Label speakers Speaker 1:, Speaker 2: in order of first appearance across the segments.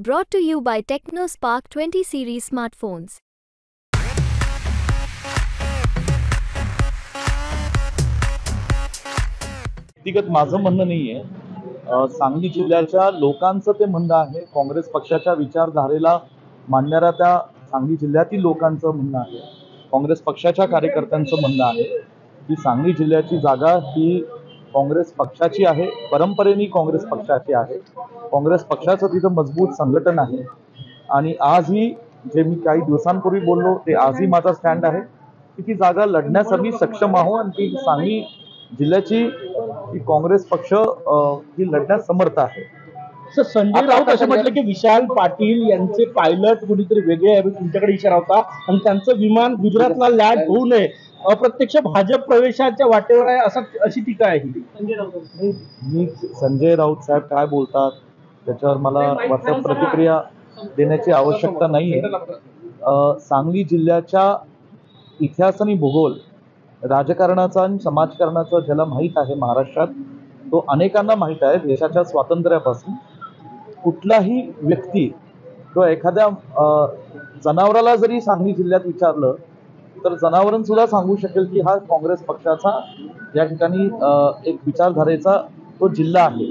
Speaker 1: Brought to you by TechnoSpark 20 series smartphones.
Speaker 2: व्यक्तिगत माझं म्हणणं नाहीये. सांगली जिल्ह्याच्या लोकांचं ते म्हणणं आहे. काँग्रेस पक्षाच्या विचारधारेला मानणाऱ्या त्या सांगली जिल्ह्यातील लोकांचं म्हणणं आहे. काँग्रेस पक्षाच्या कार्यकर्त्यांचं म्हणणं आहे की सांगली जिल्ह्याची जागा ही काँग्रेस पक्षाची आहे, परंपरेने काँग्रेस पक्षाची आहे. काँग्रेस पक्षाचं तिथं मजबूत संघटन आहे आणि आजही जे मी काही दिवसांपूर्वी बोललो ते आजही माझा स्टँड आहे की ती जागा लढण्यासाठी सक्षम आहो आणि ती सांगली जिल्ह्याची की काँग्रेस पक्ष ही लढण्यास समर्थ आहे.
Speaker 3: सर, संजय राऊत असं म्हटलं की विशाल पाटील यांचे पायलट कुणीतरी वेगळे आहे, तुमच्याकडे इशारा होता आणि त्यांचं विमान गुजरातला लँड होऊ नये, अप्रत्यक्ष भाजप प्रवेशाच्या वाटेवर आहे अशी टीका आहे ही.
Speaker 2: मी संजय राऊत साहेब काय बोलतात त्याच्यावर मला वाटतं प्रतिक्रिया देण्याची आवश्यकता नाहीये. सांगली जिल्ह्याच्या इतिहास आणि भूगोल, राजकारणाचा आणि समाजकारणाचा ज्याला माहीत आहे महाराष्ट्रात, तो अनेकांना माहीत आहे. देशाच्या स्वातंत्र्यापासून कुठलाही व्यक्ती किंवा एखाद्या जनावराला जरी सांगली जिल्ह्यात विचारलं तर जनावरांना सुद्धा सांगू शकेल की हा काँग्रेस पक्षाचा या ठिकाणी एक विचारधारेचा तो जिल्हा आहे.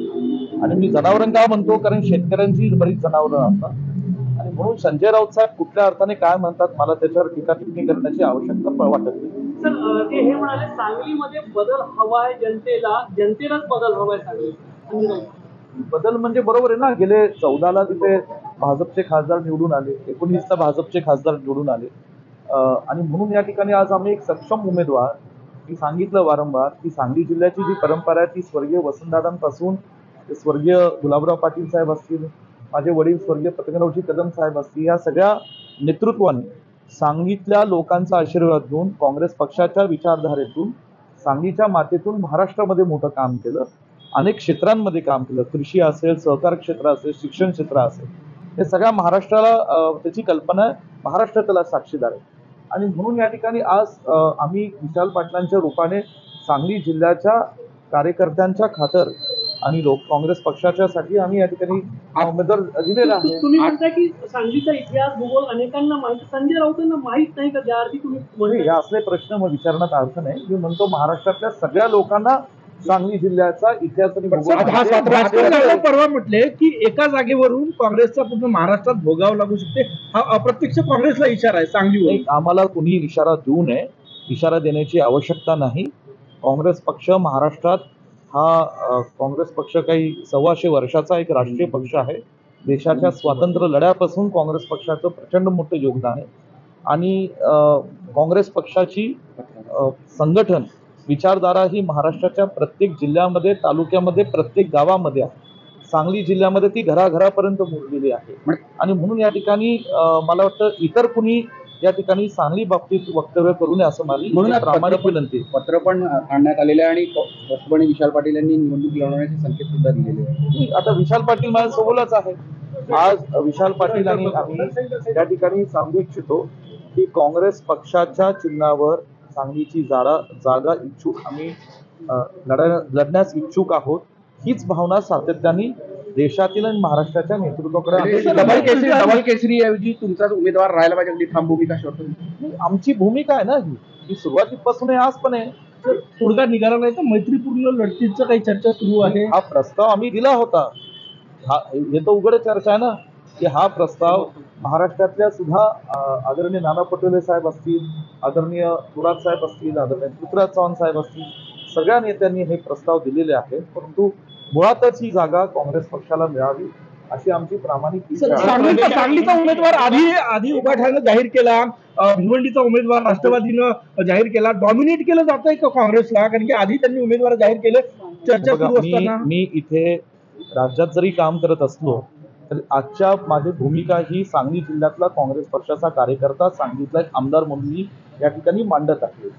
Speaker 2: आणि मी जनावरांना का म्हणतो, कारण शेतकऱ्यांची बरीच जनावरं असतात आणि म्हणून संजय राऊत साहेब कुठल्या अर्थाने काय म्हणतात मला त्याच्यावर टीका टिप्पणी करण्याची आवश्यकता वाटत नाही.
Speaker 4: सर, ते हे म्हणाले सांगलीमध्ये बदल हवाय, जनतेलाच बदल हवाय सांगली.
Speaker 2: बदल म्हणजे बरोबर आहे ना. गेले 14ला तिथे भाजपचे खासदार निवडून आले, 19ला भाजपचे खासदार निवडून आले आणि म्हणून या ठिकाणी आज आम्ही एक सक्षम उमेदवार, मी सांगितलं वारंवार की सांगली जिल्ह्याची जी परंपरा आहे ती स्वर्गीय वसंतदादांपासून ते स्वर्गीय गुलाबराव पाटील साहेब असतील, माझे वडील स्वर्गीय पतंगरावजी कदम साहेब असतील, या सगळ्या नेतृत्वाने सांगलीतल्या लोकांचा आशीर्वाद घेऊन काँग्रेस पक्षाच्या विचारधारेतून सांगलीच्या मातेतून महाराष्ट्रामध्ये मोठं काम केलं, अनेक क्षेत्रांमध्ये काम केलं. कृषी असेल, सहकार क्षेत्र असेल, शिक्षण क्षेत्र असेल, हे सगळ्या महाराष्ट्राला त्याची कल्पना आहे. महाराष्ट्र त्याला साक्षीदार आहे आणि म्हणून या ठिकाणी आज आम्ही विशाल पाटलांच्या रूपाने सांगली जिल्ह्याच्या कार्यकर्त्यांच्या खातर आणि काँग्रेस पक्षाच्यासाठी आम्ही या ठिकाणी उमेदवार दिलेला आहे.
Speaker 4: तुम्ही म्हणता की सांगलीचा इतिहास भूगोल अनेकांना माहिती, संजय राऊतांना माहित नाही का? त्या अर्थी तुम्ही
Speaker 2: हे असले प्रश्न मग विचारण्यात अर्थ नाही. मी म्हणतो महाराष्ट्रातल्या सगळ्या लोकांना सांगली जिल्ह्याचा इतिहास आणि भूगोल.
Speaker 3: परवा म्हटले की एका जागेवरून काँग्रेसचा पूर्ण महाराष्ट्रात भोगावं लागू शकते, हा अप्रत्यक्ष काँग्रेसला इशारा आहे सांगलीवर.
Speaker 2: आम्हाला कुणी इशारा देऊ नये, इशारा देण्याची आवश्यकता नाही. काँग्रेस पक्ष महाराष्ट्रात हा काँग्रेस पक्ष काही 125 वर्षाचा एक राष्ट्रीय पक्ष आहे. देशाच्या स्वातंत्र्य लढ्यापासून काँग्रेस पक्षाचं प्रचंड मोठं योगदान आहे आणि काँग्रेस पक्षाची संघटन विचारधारा ही महाराष्ट्राच्या प्रत्येक जिल्ह्यामध्ये, तालुक्यामध्ये, प्रत्येक गावामध्ये आहे. सांगली जिल्ह्यामध्ये ती घराघरापर्यंत मुरलेली आहे आणि म्हणून या ठिकाणी मला वाटतं इतर कुणी या ठिकाणी सांगली बाबतीत वक्तव्य करू नये असं माझी प्रामाणिक विनंती.
Speaker 5: पत्र पण आणण्यात आलेले आणि स्पष्टपणे विशाल पाटील यांनी निवडणूक लढवण्याचे संकेत सुद्धा दिलेले.
Speaker 2: आता विशाल पाटील माझ्यासोबतच आहे. आज विशाल पाटील आणि आम्ही या ठिकाणी सांगू इच्छितो की काँग्रेस पक्षाच्या चिन्हावर सांगलीची जागा इच्छुक आम्ही लढण्यास इच्छुक आहोत. हीच भावना सातत्याने देशातील आणि महाराष्ट्राच्या नेतृत्वाकडे.
Speaker 5: डबल केसरी ऐवजी तुमचाच उमेदवार राहायला पाहिजे, अगदी ठाम भूमिका शोधतो.
Speaker 2: आमची भूमिका आहे ना ही सुरुवातीपासून आहे, आज पण आहे.
Speaker 3: तोडगा निघाला नाही तर मैत्रीपूर्ण लढतीचं काही चर्चा सुरू आहे.
Speaker 2: हा प्रस्ताव आम्ही दिला होता. हे तर उघड चर्चा आहे ना की हा प्रस्ताव महाराष्ट्रातल्या सुद्धा आदरणीय नाना पटोले साहेब असतील, आदरणीय थोरात साहेब असतील, आदरणीय पृथ्वीराज चव्हाण साहेब असतील, सगळ्या नेत्यांनी हे प्रस्ताव दिलेले आहेत. परंतु मुळातच ही जागा काँग्रेस पक्षाला मिळावी अशी आमची प्रामाणिक इच्छा आहे.
Speaker 3: सांगलीचा उमेदवार आधी उभाठ्यानं जाहीर केला, भिवंडीचा उमेदवार राष्ट्रवादीनं जाहीर केला. डॉमिनेट केलं जातंय का काँग्रेसला? कारण की आधी त्यांनी उमेदवार जाहीर केले, चर्चा सुरू असताना.
Speaker 2: मी इथे राज्यात जरी काम करत असलो तर आजच्या माझी भूमिका ही सांगली जिल्ह्यातला काँग्रेस पक्षाचा कार्यकर्ता, सांगलीतला एक आमदार म्हणून मी या ठिकाणी मांडत आहे.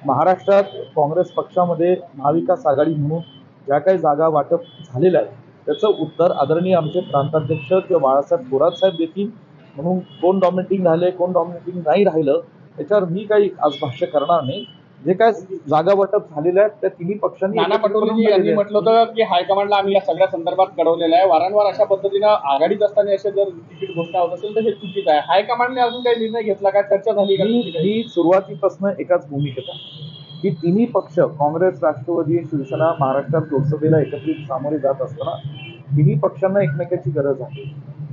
Speaker 2: महाराष्ट्रात काँग्रेस पक्षामध्ये महाविकास आघाडी म्हणून ज्या काही जागा वाटप झालेल्या आहेत त्याचं उत्तर आदरणीय आमचे प्रांताध्यक्ष किंवा बाळासाहेब थोरात साहेब देतील. म्हणून कोण डॉमिनेटिंग राहिले, कोण डॉमिनेटिंग नाही राहिलं याच्यावर मी काही आज भाष्य करणार नाही. जे काय जागा वाटप झालेल्या आहेत त्या तिन्ही पक्षांनी
Speaker 5: नाना
Speaker 2: एकत्रित
Speaker 5: पटोले
Speaker 2: करून
Speaker 5: यांनी
Speaker 2: दिलेल्या आहेत.
Speaker 5: म्हटलं होतं की हायकमांडला आम्ही या सगळ्या संदर्भात कळवलेलं आहे. वारंवार अशा पद्धतीनं आघाडीत असताना असे जर तिकीट घोषणा होत असेल तर हे चुकीचं आहे. हायकमांडने अजून काही निर्णय घेतला का, चर्चा झाली का?
Speaker 2: मी सुरुवातीपासून एकाच भूमिकेत आहे की तिन्ही पक्ष काँग्रेस, राष्ट्रवादी, शिवसेना महाराष्ट्रात लोकसभेला एकत्रित सामोरे जात असताना तिन्ही पक्षांना एकमेकांची गरज आहे.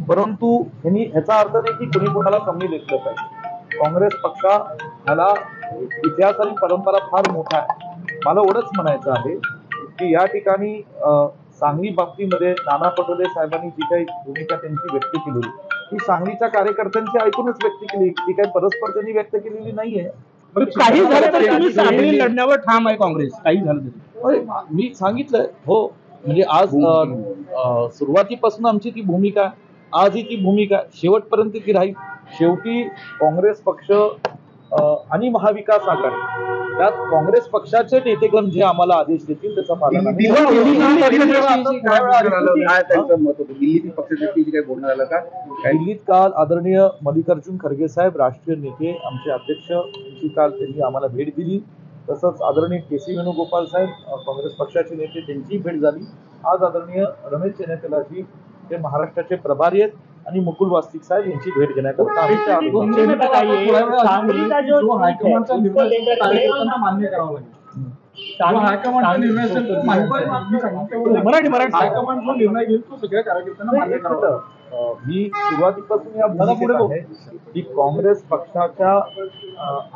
Speaker 2: परंतु ह्याचा अर्थ नाही की कुणी कोणाला कमी लेखलं पाहिजे. काँग्रेस पक्षाला इतिहास आणि परंपरा फार मोठा आहे. मला एवढंच म्हणायचं आहे की या ठिकाणी सांगली बाबतीमध्ये नाना पटोले साहेबांनी जी काही भूमिका त्यांची व्यक्त केली ती सांगलीच्या कार्यकर्त्यांची ऐकूनच व्यक्त केली, ती काही परस्पर त्यांनी व्यक्त केलेली नाहीये.
Speaker 3: काही झालं तरी तुम्ही सांगली लढण्यावर ठाम आहे काँग्रेस, काही झालं तरी.
Speaker 2: होय, मी सांगितलंय हो. म्हणजे आज सुरुवातीपासून आमची ती भूमिका, आजही ती भूमिका, शेवटपर्यंत ती राहील. शेवटी काँग्रेस पक्ष आणि महाविकास आघाडी त्यात काँग्रेस पक्षाचे नेतेगण जे आम्हाला आदेश देतील त्याचा पालन आम्ही करू.
Speaker 5: काय त्यांचं मत होतं? दिल्लीतील पक्षाची काही बोलणं झालं का?
Speaker 2: दिल्लीत काल आदरणीय मल्लिकार्जुन खरगे साहेब, राष्ट्रीय नेते आमचे अध्यक्ष यांची काल त्यांनी आम्हाला भेट दिली. तसंच आदरणीय के.सी. वेणुगोपाल साहेब, काँग्रेस पक्षाचे नेते, त्यांची भेट झाली. आज आदरणीय रमेश चेन्नैतलाजी, ते महाराष्ट्राचे प्रभारी आहेत, आणि मुकुल वास्तिक साहेब यांची भेट घेण्याकरता आम्ही त्या मी सुरुवातीपासून या भूमिकेत आहे की काँग्रेस पक्षाच्या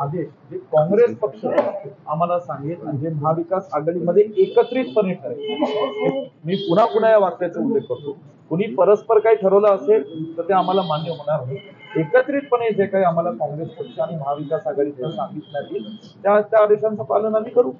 Speaker 2: आदेश जे काँग्रेस पक्ष आम्हाला सांगेल आणि जे महाविकास आघाडीमध्ये एकत्रितपणे ठरेल. मी पुन्हा पुन्हा या वाक्याचा उल्लेख करतो. कुणी परस्पर काही ठरवलं असेल तर ते आम्हाला मान्य होणार नाही. एकत्रितपणे जे काही आम्हाला काँग्रेस पक्ष आणि महाविकास आघाडीचं सांगितण्यात येईल त्या आदेशांचं पालन आम्ही करू.